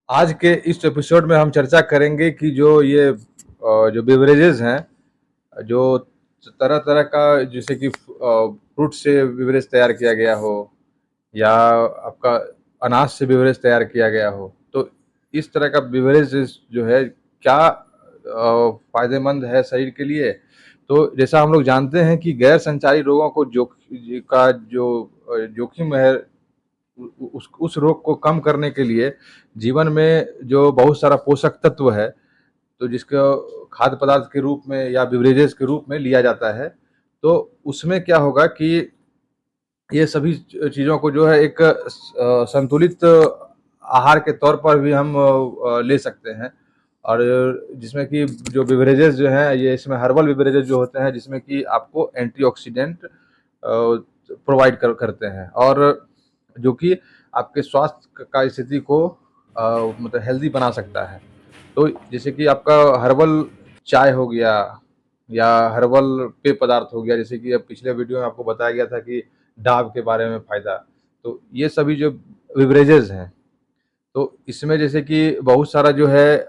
आज के इस एपिसोड में हम चर्चा करेंगे कि जो बेवरेजेस हैं, जो तरह तरह का, जैसे कि फ्रूट से बेवरेज तैयार किया गया हो या आपका अनाज से बेवरेज तैयार किया गया हो, तो इस तरह का बेवरेज जो है क्या फायदेमंद है शरीर के लिए। तो जैसा हम लोग जानते हैं कि गैर संचारी रोगों को जो जोखिम है, उस रोग को कम करने के लिए जीवन में जो बहुत सारा पोषक तत्व है, तो जिसको खाद्य पदार्थ के रूप में या बिवरेजेस के रूप में लिया जाता है, तो उसमें क्या होगा कि ये सभी चीज़ों को जो है एक संतुलित आहार के तौर पर भी हम ले सकते हैं। और जिसमें कि जो बिवरेजेस जो हैं, ये इसमें हर्बल बिवरेजेस जो होते हैं, जिसमें कि आपको एंटीऑक्सीडेंट प्रोवाइड करते हैं, और जो कि आपके स्वास्थ्य का स्थिति को मतलब हेल्दी बना सकता है। तो जैसे कि आपका हर्बल चाय हो गया या हर्बल पेय पदार्थ हो गया, जैसे कि अब पिछले वीडियो में आपको बताया गया था कि डाव के बारे में फायदा। तो ये सभी जो बिवरेजेस हैं, तो इसमें जैसे कि बहुत सारा जो है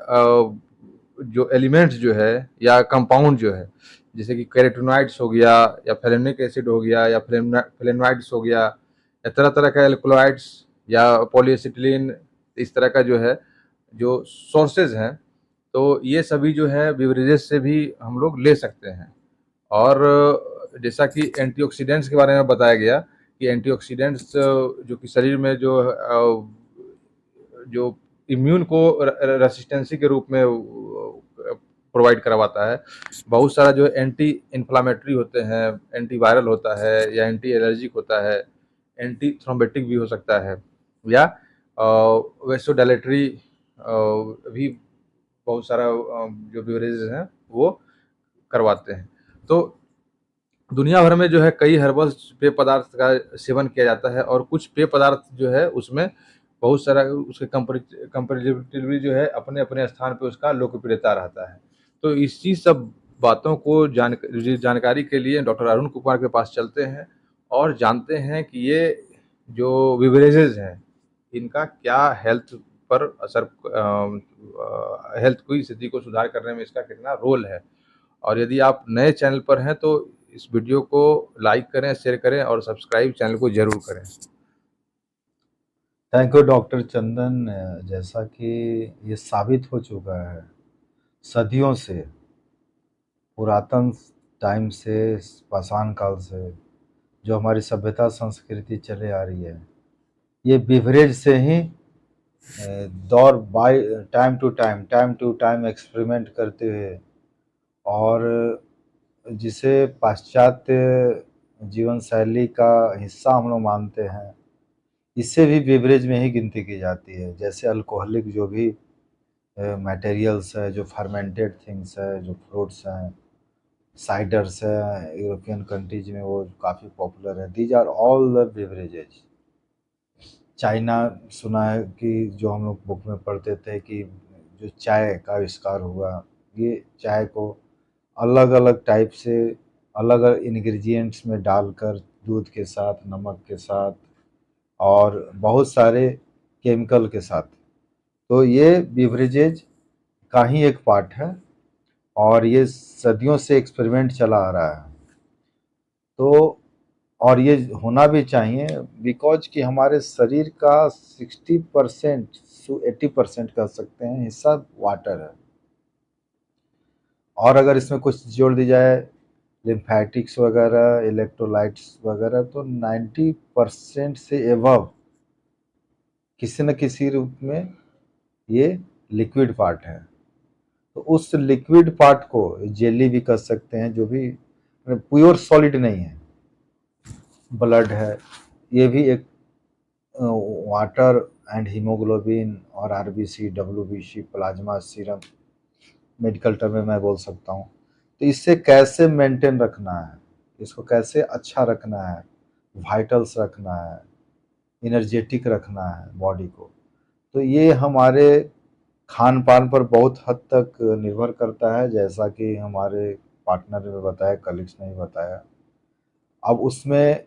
जो एलिमेंट्स जो है या कंपाउंड जो है, जैसे कि कैरोटीनॉइड्स हो गया या फेलेनिक एसिड हो गया या फ्लेवोनॉइड्स हो गया या तरह तरह का एल्कलॉइड्स या पॉलीएसिटिलीन, इस तरह का जो है जो सोर्सेज हैं, तो ये सभी जो है बिवरेजेस से भी हम लोग ले सकते हैं। और जैसा कि एंटीऑक्सीडेंट्स के बारे में बताया गया कि एंटीऑक्सीडेंट्स जो कि शरीर में जो इम्यून को रेसिस्टेंसी के रूप में प्रोवाइड करवाता है। बहुत सारा जो एंटी इन्फ्लामेटरी होते हैं, एंटीवायरल होता है या एंटी एलर्जिक होता है, एंटी थ्रोम्बोटिक भी हो सकता है, या वेसोडाइलेटरी भी बहुत सारा जो बेवरेजेस हैं वो करवाते हैं। तो दुनिया भर में जो है कई हर्बल पेय पदार्थ का सेवन किया जाता है, और कुछ पेय पदार्थ जो है उसमें बहुत सारा उसके कंपेरेटिवली जो है अपने अपने स्थान पे उसका लोकप्रियता रहता है। तो इसी सब बातों को जानकारी के लिए डॉक्टर अरुण कुमार के पास चलते हैं और जानते हैं कि ये जो बिवरेजेज हैं, इनका क्या हेल्थ पर असर, हेल्थ की स्थिति को सुधार करने में इसका कितना रोल है। और यदि आप नए चैनल पर हैं तो इस वीडियो को लाइक करें, शेयर करें और सब्सक्राइब चैनल को ज़रूर करें। थैंक यू डॉक्टर चंदन। जैसा कि ये साबित हो चुका है सदियों से, पुरातन टाइम से, पाषाण काल से जो हमारी सभ्यता संस्कृति चले आ रही है, ये बिवरेज से ही दौर by time to time experiment करते हुए, और जिसे पाश्चात्य जीवन शैली का हिस्सा हम लोग मानते हैं, इससे भी बिवरेज में ही गिनती की जाती है। जैसे अल्कोहलिक जो भी मटेरियल्स है, जो फर्मेंटेड थिंग्स है, जो फ्रूट्स हैं, साइडर्स है, यूरोपियन कंट्रीज में वो काफ़ी पॉपुलर है। These are all the beverages. China, सुना है कि जो हम लोग बुक में पढ़ते थे कि जो चाय का आविष्कार हुआ, ये चाय को अलग अलग टाइप से अलग अलग इंग्रेडिएंट्स में डालकर, दूध के साथ, नमक के साथ और बहुत सारे केमिकल के साथ, तो ये बिवरेजेज का ही एक पार्ट है और ये सदियों से एक्सपेरिमेंट चला आ रहा है। तो और ये होना भी चाहिए, बिकॉज कि हमारे शरीर का 60% से 80% कह सकते हैं हिस्सा वाटर है। और अगर इसमें कुछ जोड़ दी जाए लिम्फेटिक्स वगैरह, इलेक्ट्रोलाइट्स वगैरह, तो 90% से एबव किसी न किसी रूप में ये लिक्विड पार्ट है। तो उस लिक्विड पार्ट को जेली भी कह सकते हैं, जो भी प्योर सॉलिड नहीं है, ब्लड है, ये भी एक वाटर एंड हीमोग्लोबिन और RBC, WBC, plasma, serum, medical term में मैं बोल सकता हूँ। तो इससे कैसे मेंटेन रखना है, इसको कैसे अच्छा रखना है, वाइटल्स रखना है, एनर्जेटिक रखना है बॉडी को, तो ये हमारे खान पान पर बहुत हद तक निर्भर करता है, जैसा कि हमारे पार्टनर ने बताया, कलीग्स ने भी बताया। अब उसमें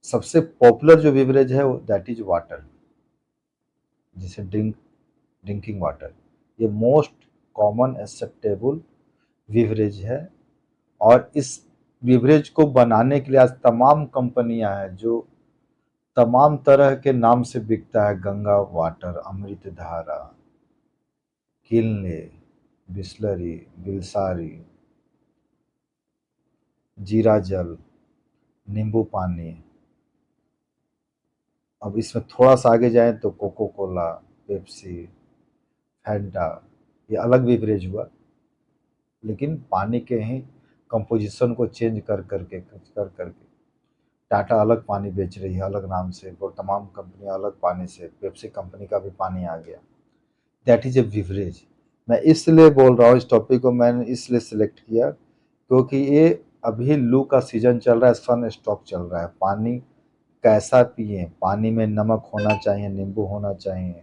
सबसे पॉपुलर जो बेवरेज है दैट इज वाटर, जिसे ड्रिंक ड्रिंकिंग वाटर। ये मोस्ट कॉमन एक्सेप्टेबल बीवरेज है, और इस बीवरेज को बनाने के लिए आज तमाम कंपनियां हैं जो तमाम तरह के नाम से बिकता है। गंगा वाटर, अमृत धारा, किनले, बिसलरी, बिलसारी, जीरा जल, नींबू पानी। अब इसमें थोड़ा सा आगे जाएं तो कोको कोला, पेप्सी, फैंटा, ये अलग बीवरेज हुआ, लेकिन पानी के ही कंपोजिशन को चेंज कर करके टाटा अलग पानी बेच रही है अलग नाम से, वो तमाम कंपनियां अलग पानी से, पेप्सी कंपनी का भी पानी आ गया। That is A beverage. मैं इसलिए बोल रहा हूँ, इस टॉपिक को मैंने इसलिए सिलेक्ट किया क्योंकि ये अभी लू का सीजन चल रहा है, सन स्टॉक चल रहा है। पानी कैसा पिए, पानी में नमक होना चाहिए, नींबू होना चाहिए,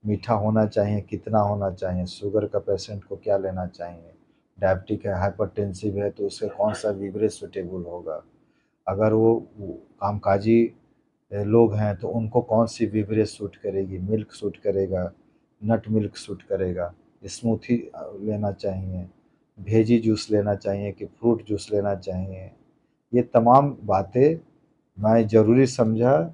मीठा होना चाहिए, कितना होना चाहिए, शुगर का पेशेंट को क्या लेना चाहिए, डायबिटिक है, हाइपरटेंसिव है, तो उसके कौन सा बीवरेज सुटेबल होगा, अगर वो कामकाजी लोग हैं तो उनको कौन सी बीवरेज सूट करेगी, मिल्क सूट करेगा, नट मिल्क सूट करेगा, स्मूथी लेना चाहिए, भेजी जूस लेना चाहिए कि फ्रूट जूस लेना चाहिए। ये तमाम बातें मैं ज़रूरी समझा,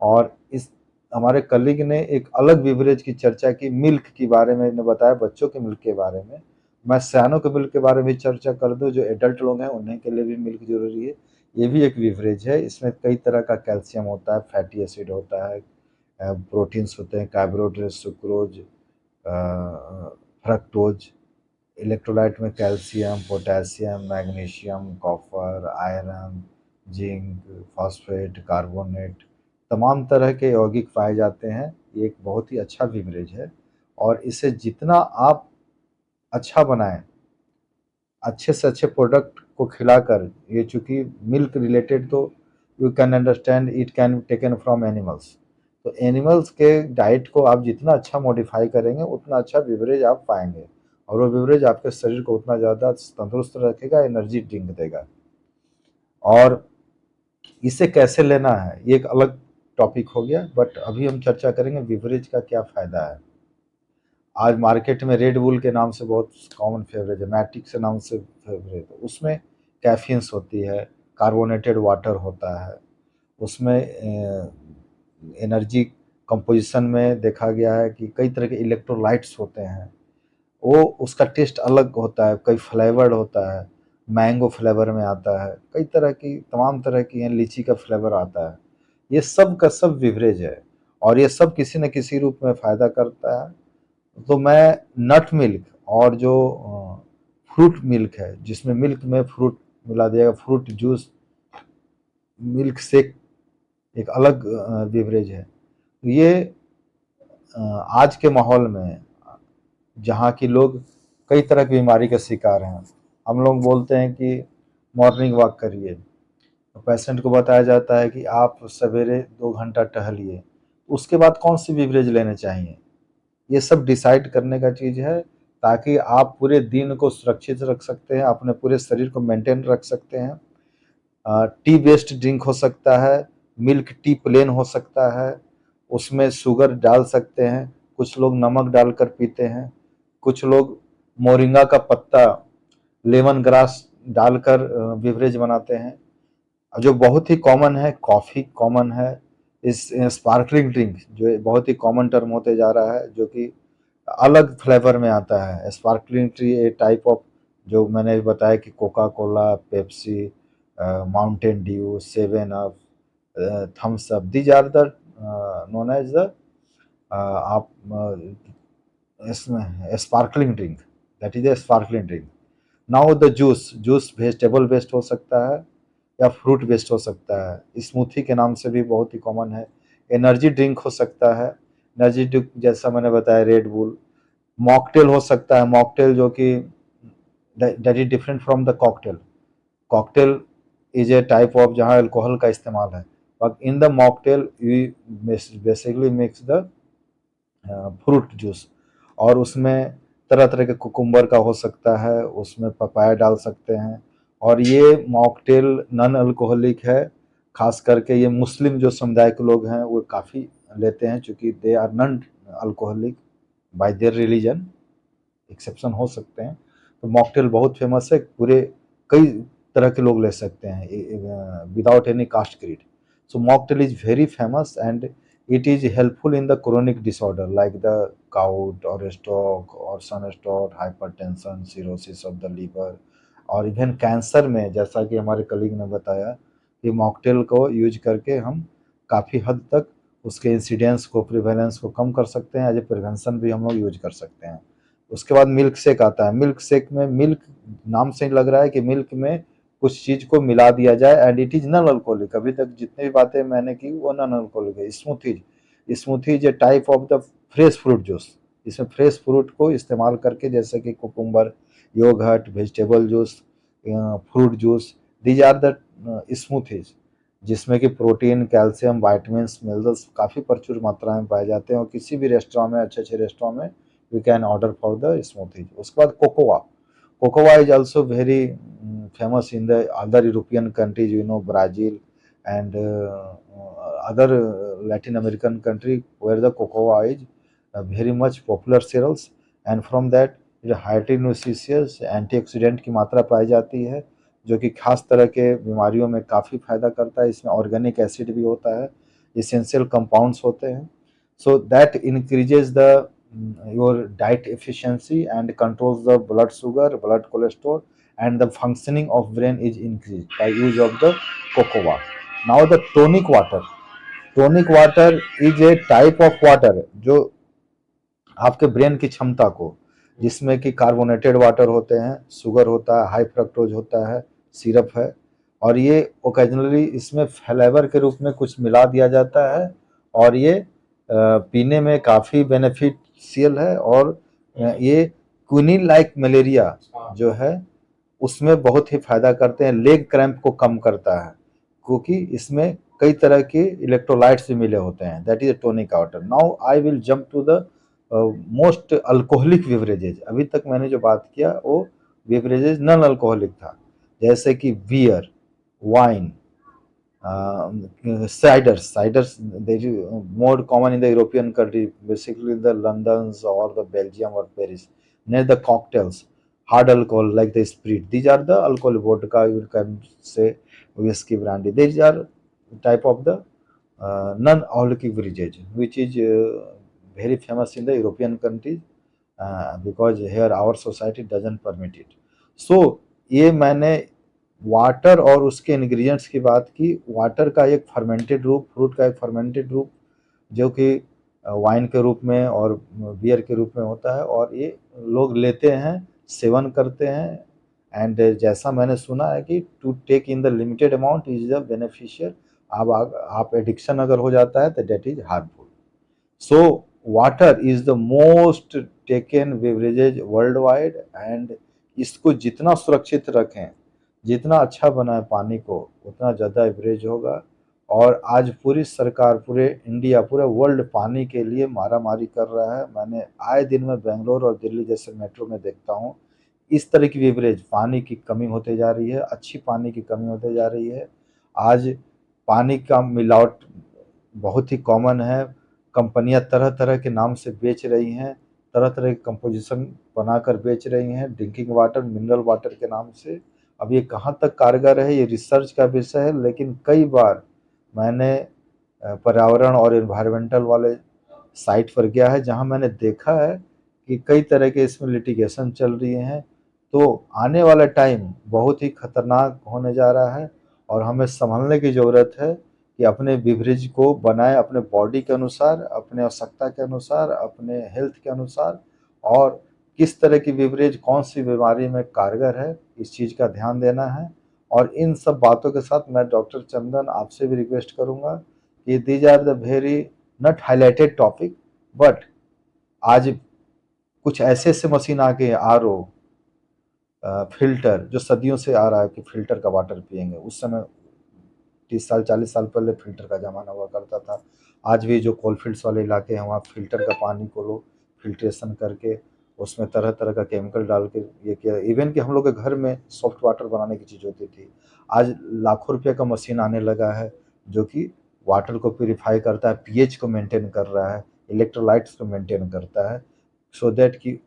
और इस हमारे कलीग ने एक अलग बीवरेज की चर्चा की, मिल्क के बारे में ने बताया, बच्चों के मिल्क के बारे में। मैं सयानों के मिल्क के बारे में चर्चा कर दूं, जो एडल्ट लोग हैं उन्हें के लिए भी मिल्क जरूरी है। ये भी एक बीवरेज है, इसमें कई तरह का कैल्शियम होता है, फैटी एसिड होता है, प्रोटीन्स होते हैं, कार्बोहाइड्रेट, सुक्रोज, फ्रक्टोज, इलेक्ट्रोलाइट में calcium, potassium, magnesium, copper, iron, zinc, phosphate, carbonate, तमाम तरह के यौगिक पाए जाते हैं। ये एक बहुत ही अच्छा बीवरेज है, और इसे जितना आप अच्छा बनाएं, अच्छे से अच्छे प्रोडक्ट को खिलाकर, ये चूँकि मिल्क रिलेटेड, तो you can understand it can taken from animals, तो एनिमल्स के डाइट को आप जितना अच्छा मॉडिफाई करेंगे उतना अच्छा बीवरेज आप पाएंगे, और वो बीवरेज आपके शरीर को उतना ज़्यादा तंदुरुस्त रखेगा, एनर्जी ड्रिंक देगा। और इसे कैसे लेना है ये एक अलग टॉपिक हो गया, बट अभी हम चर्चा करेंगे बीवरेज का क्या फ़ायदा है। आज मार्केट में रेड बुल के नाम से बहुत कॉमन फेवरेज है, मैटिक से नाम से फेवरेट है, उसमें कैफीन्स होती है, कार्बोनेटेड वाटर होता है, उसमें एनर्जी कंपोजिशन में देखा गया है कि कई तरह के इलेक्ट्रोलाइट्स होते हैं, वो उसका टेस्ट अलग होता है, कई फ्लेवर्ड होता है, मैंगो फ्लेवर में आता है, कई तरह की तमाम तरह की हैं, लीची का फ्लेवर आता है। ये सब का सब बिवरेज है, और ये सब किसी न किसी रूप में फ़ायदा करता है। तो मैं नट मिल्क और जो फ्रूट मिल्क है, जिसमें मिल्क में फ्रूट मिला दिया, फ्रूट जूस, मिल्क शेक एक अलग बिवरेज है। ये आज के माहौल में जहाँ की लोग कई तरह की बीमारी के शिकार हैं, हम लोग बोलते हैं कि मॉर्निंग वॉक करिए, तो पेशेंट को बताया जाता है कि आप सवेरे 2 घंटा टहलिए, उसके बाद कौन सी बिवरेज लेने चाहिए। ये सब डिसाइड करने का चीज़ है, ताकि आप पूरे दिन को सुरक्षित रख सकते हैं, अपने पूरे शरीर को मेंटेन रख सकते हैं। टी बेस्ड ड्रिंक हो सकता है, मिल्क टी प्लेन हो सकता है, उसमें शुगर डाल सकते हैं, कुछ लोग नमक डालकर पीते हैं, कुछ लोग मोरिंगा का पत्ता, लेमन ग्रास डालकर बिवरेज बनाते हैं। जो बहुत ही कॉमन है, कॉफ़ी कॉमन है, इस स्पार्कलिंग ड्रिंक जो बहुत ही कॉमन टर्म होते जा रहा है, जो कि अलग फ्लेवर में आता है। Sparkling tea a type of, जो मैंने भी बताया कि Coca Cola, Pepsi, Mountain Dew, seven up, Thums Up, these are the known as the आप इसमें sparkling drink, that is a sparkling drink. Now the juice, juice vegetable based हो सकता है या फ्रूट बेस्ड हो सकता है, स्मूथी के नाम से भी बहुत ही कॉमन है। एनर्जी ड्रिंक हो सकता है, एनर्जी ड्रिंक जैसा मैंने बताया रेड बुल। मॉकटेल हो सकता है, मॉकटेल जो कि that is different from the cocktail. Cocktail is a type of जहाँ अल्कोहल का इस्तेमाल है, but in the mocktail we basically mix the fruit juice, और उसमें तरह तरह के कुकुम्बर का हो सकता है, उसमें पपाया डाल सकते हैं। और ये मॉकटेल नॉन अल्कोहलिक है, खास करके ये मुस्लिम जो समुदाय के लोग हैं वो काफ़ी लेते हैं, चूँकि they are non alcoholic. By their religion, exception हो सकते हैं। तो मॉकटेल बहुत फेमस है, पूरे कई तरह के लोग ले सकते हैं without any caste creed. So mocktail is very famous and it is helpful in the chronic disorder like the gout or stroke or sunstroke, hypertension, cirrhosis of the liver और इवन कैंसर में, जैसा कि हमारे colleague ने बताया कि mocktail को use करके हम काफ़ी हद तक उसके इंसिडेंस को, प्रिवेलेंस को कम कर सकते हैं। एज ए प्रिवेंशन भी हम लोग यूज कर सकते हैं। उसके बाद मिल्क शेक आता है। मिल्क शेक में, मिल्क नाम से ही लग रहा है कि मिल्क में कुछ चीज को मिला दिया जाए and it is non alcoholic. अभी तक जितनी भी बातें मैंने की वो नॉन अल्कोहलिक है। Smoothies a type of the fresh fruit juice. इसमें फ्रेश फ्रूट को इस्तेमाल करके, जैसे कि cucumber, yoghurt, vegetable juice, fruit juice, these are the smoothies, जिसमें कि प्रोटीन, कैल्शियम, वाइटमिन्स, मिनरल्स काफ़ी प्रचुर मात्रा में पाए जाते हैं और किसी भी रेस्टोरेंट में, अच्छे अच्छे रेस्टोरेंट में we can order for the smoothies. उसके बाद cocoa. Cocoa is also very famous in the other European countries, you know, Brazil and other Latin American country where the cocoa is very much popular cereals, and from that हाइड्री nutritious antioxidant की मात्रा पाई जाती है, जो कि खास तरह के बीमारियों में काफ़ी फायदा करता है। इसमें ऑर्गेनिक एसिड भी होता है, इसेंशियल कंपाउंड्स होते हैं। So that increases the your diet efficiency and controls the blood sugar, blood cholesterol, and the functioning of brain is increased by use of the cocoa. Now the tonic water. Tonic water is a type of water जो आपके brain की क्षमता को, जिसमें कि carbonated water होते हैं, sugar होता है, हाई फ्रक्टोज होता है, सिरप है, और ये ओकेजनली इसमें फ्लेवर के रूप में कुछ मिला दिया जाता है और ये पीने में काफ़ी बेनिफिशियल है। और ये क्विनिन लाइक मलेरिया जो है उसमें बहुत ही फायदा करते हैं, लेग क्रैम्प को कम करता है, क्योंकि इसमें कई तरह के इलेक्ट्रोलाइट्स भी मिले होते हैं। That is tonic water. Now I will jump to the most alcoholic beverages. अभी तक मैंने जो बात किया वो बेवरेजेज नॉन अल्कोहलिक था, जैसे कि beer, wine, ciders they more common in the European country, basically the Londons or the Belgium or Paris. Near the cocktails, hard alcohol like the spirit, these are the alcohol, vodka, you can say whiskey, brandy, these are type of the non-alcoholic beverage, which is very famous in the European countries because here our society doesn't permit it. So ये मैंने water और उसके ingredients की बात की। Water का एक fermented रूप, फ्रूट का एक फर्मेंटेड रूप जो कि वाइन के रूप में और बियर के रूप में होता है, और ये लोग लेते हैं, सेवन करते हैं। एंड जैसा मैंने सुना है कि to take in the limited amount is the beneficial. आप एडिक्शन अगर हो जाता है तो that is harmful. So water is the most taken beverages world wide, and इसको जितना सुरक्षित रखें, जितना अच्छा बनाए पानी को, उतना ज़्यादा एवरेज होगा। और आज पूरी सरकार, पूरे इंडिया, पूरे वर्ल्ड पानी के लिए मारामारी कर रहा है। मैंने आए दिन में बेंगलोर और दिल्ली जैसे मेट्रो में देखता हूँ, इस तरह की बेवरेज, पानी की कमी होते जा रही है, अच्छी पानी की कमी होते जा रही है। आज पानी का मिलावट बहुत ही कॉमन है। कंपनियां तरह तरह के नाम से बेच रही हैं, तरह तरह के कंपोजिशन बनाकर बेच रही हैं ड्रिंकिंग वाटर, मिनरल वाटर के नाम से। अब ये कहाँ तक कारगर है, ये रिसर्च का विषय है, लेकिन कई बार मैंने पर्यावरण और एनवायरमेंटल वाले साइट पर गया है, जहाँ मैंने देखा है कि कई तरह के इसमें लिटिगेशन चल रही हैं। तो आने वाला टाइम बहुत ही खतरनाक होने जा रहा है और हमें संभलने की ज़रूरत है कि अपने बेवरेज को बनाएं अपने बॉडी के अनुसार, अपने आवश्यकता के अनुसार, अपने हेल्थ के अनुसार, और किस तरह की बेवरेज कौन सी बीमारी में कारगर है, इस चीज़ का ध्यान देना है। और इन सब बातों के साथ मैं डॉक्टर चंदन आपसे भी रिक्वेस्ट करूंगा कि these are the very not highlighted topic, but आज कुछ ऐसे ऐसे मशीन आ गए, RO, फिल्टर, जो सदियों से आ रहा है कि फिल्टर का वाटर पियेंगे। उस समय 30 साल 40 साल पहले फिल्टर का ज़माना हुआ करता था। आज भी जो कोलफील्ड्स वाले इलाके हैं वहाँ फिल्टर का पानी को लोग फिल्ट्रेशन करके उसमें तरह तरह का केमिकल डाल के ये किया। इवन कि हम लोग के घर में सॉफ्ट वाटर बनाने की चीज़ होती थी, आज लाखों रुपये का मशीन आने लगा है जो कि वाटर को प्योरीफाई करता है, पीएच को मेंटेन कर रहा है, इलेक्ट्रोलाइट्स को मेंटेन करता है। सो दैट कि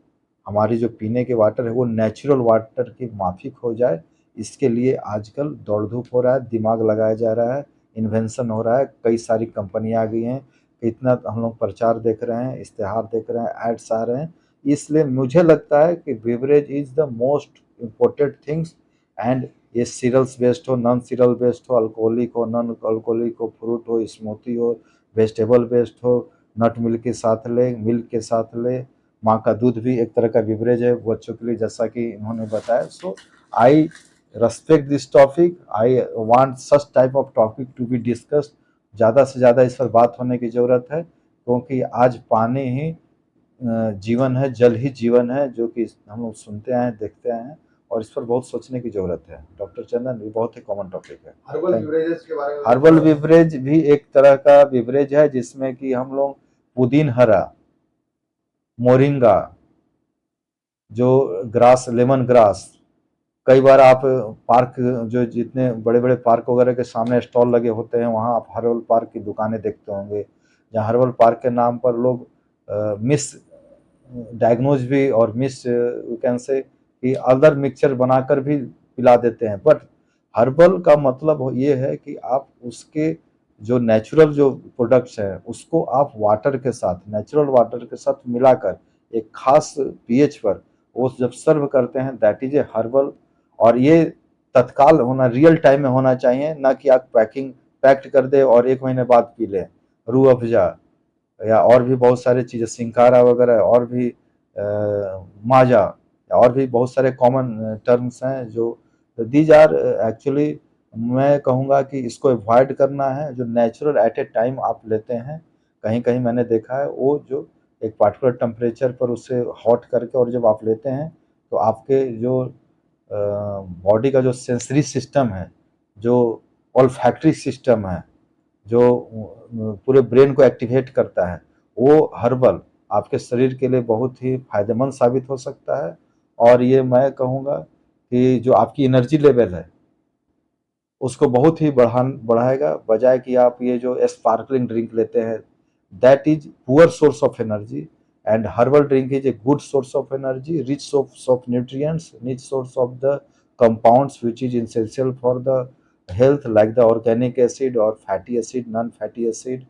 हमारी जो पीने के वाटर है वो नेचुरल वाटर की माफिक हो जाए। इसके लिए आजकल दौड़ धूप हो रहा है, दिमाग लगाया जा रहा है, इन्वेंशन हो रहा है, कई सारी कंपनियां आ गई हैं, इतना हम लोग प्रचार देख रहे हैं, इश्तेहार देख रहे हैं, एड्स आ रहे हैं। इसलिए मुझे लगता है कि beverage is the most important things. And ये सीरियल्स बेस्ड हो, नॉन सीरियल बेस्ड हो, अल्कोहलिक हो, नॉन अल्कोहलिक हो, फ्रूट हो, स्मूथी हो, वेजिटेबल बेस्ड हो, नट मिल्क के साथ ले, मिल्क के साथ ले। माँ का दूध भी एक तरह का बिवरेज है बच्चों के लिए, जैसा कि इन्होंने बताया। सो आई respect this topic. I want such type of topic to be discussed. ज़्यादा से ज़्यादा इस पर बात होने की ज़रूरत है, क्योंकि आज पानी ही जीवन है, जल ही जीवन है, जो कि हम लोग सुनते आए हैं, देखते आए हैं, और इस पर बहुत सोचने की ज़रूरत है। डॉक्टर चंदन, ये बहुत ही कॉमन टॉपिक है। हर्बल बिवरेजेस के बारे में हर्बल बिवरेज भी एक तरह का बिवरेज है जिसमें कि हम लोग पुदीन हरा, मोरिंगा, जो ग्रास, लेमन ग्रास, कई बार आप पार्क, जो जितने बड़े बड़े पार्क वगैरह के सामने स्टॉल लगे होते हैं, वहाँ आप हर्बल पार्क की दुकानें देखते होंगे, जहाँ हर्बल पार्क के नाम पर लोग मिस डायग्नोज भी और मिस यू कैन से कि अदर मिक्सचर बनाकर भी पिला देते हैं। बट हर्बल का मतलब ये है कि आप उसके जो नेचुरल जो प्रोडक्ट्स हैं उसको आप वाटर के साथ, नेचुरल वाटर के साथ मिलाकर एक खास पीएच पर वो जब सर्व करते हैं, दैट इज ए हर्बल। और ये तत्काल होना, रियल टाइम में होना चाहिए, ना कि आप पैक्ट कर दे और 1 महीने बाद पी लें। रूह अफ़ज़ा या और भी बहुत सारी चीज़ें, सिंकारा वगैरह, और भी माजा, और भी बहुत सारे कॉमन टर्म्स हैं जो दीज आर एक्चुअली, मैं कहूँगा कि इसको अवॉइड करना है। जो नेचुरल एट ए टाइम आप लेते हैं, कहीं कहीं मैंने देखा है वो जो एक पार्टिकुलर टेम्परेचर पर उसे हॉट करके और जब आप लेते हैं तो आपके जो बॉडी का जो सेंसरी सिस्टम है, जो ऑल्फैक्टरी सिस्टम है, जो पूरे ब्रेन को एक्टिवेट करता है, वो हर्बल आपके शरीर के लिए बहुत ही फायदेमंद साबित हो सकता है। और ये मैं कहूँगा कि जो आपकी एनर्जी लेवल है उसको बहुत ही बढ़ाएगा, बजाय कि आप ये जो स्पार्कलिंग ड्रिंक लेते हैं, that is poor source of energy. And herbal drink is a good source of energy, rich source of nutrients, rich source of the compounds which is essential for the health, like the organic acid or fatty acid, non fatty acid,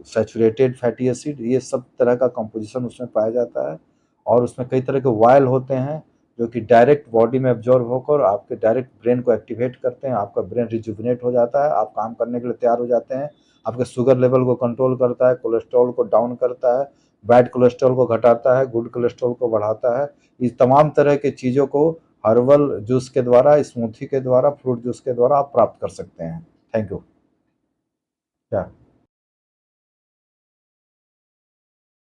saturated fatty acid, ये सब तरह का composition उसमें पाया जाता है। और उसमें कई तरह के वायल होते हैं जो कि डायरेक्ट बॉडी में एब्जॉर्ब होकर आपके डायरेक्ट ब्रेन को एक्टिवेट करते हैं, आपका ब्रेन रिजुविनेट हो जाता है, आप काम करने के लिए तैयार हो जाते हैं। आपके शुगर लेवल को कंट्रोल करता है, कोलेस्ट्रॉल को डाउन करता है, बैड कोलेस्ट्रॉल को घटाता है, गुड कोलेस्ट्रॉल को बढ़ाता है। इस तमाम तरह की चीज़ों को हर्बल जूस के द्वारा, स्मूथी के द्वारा, फ्रूट जूस के द्वारा आप प्राप्त कर सकते हैं। Thank you. क्या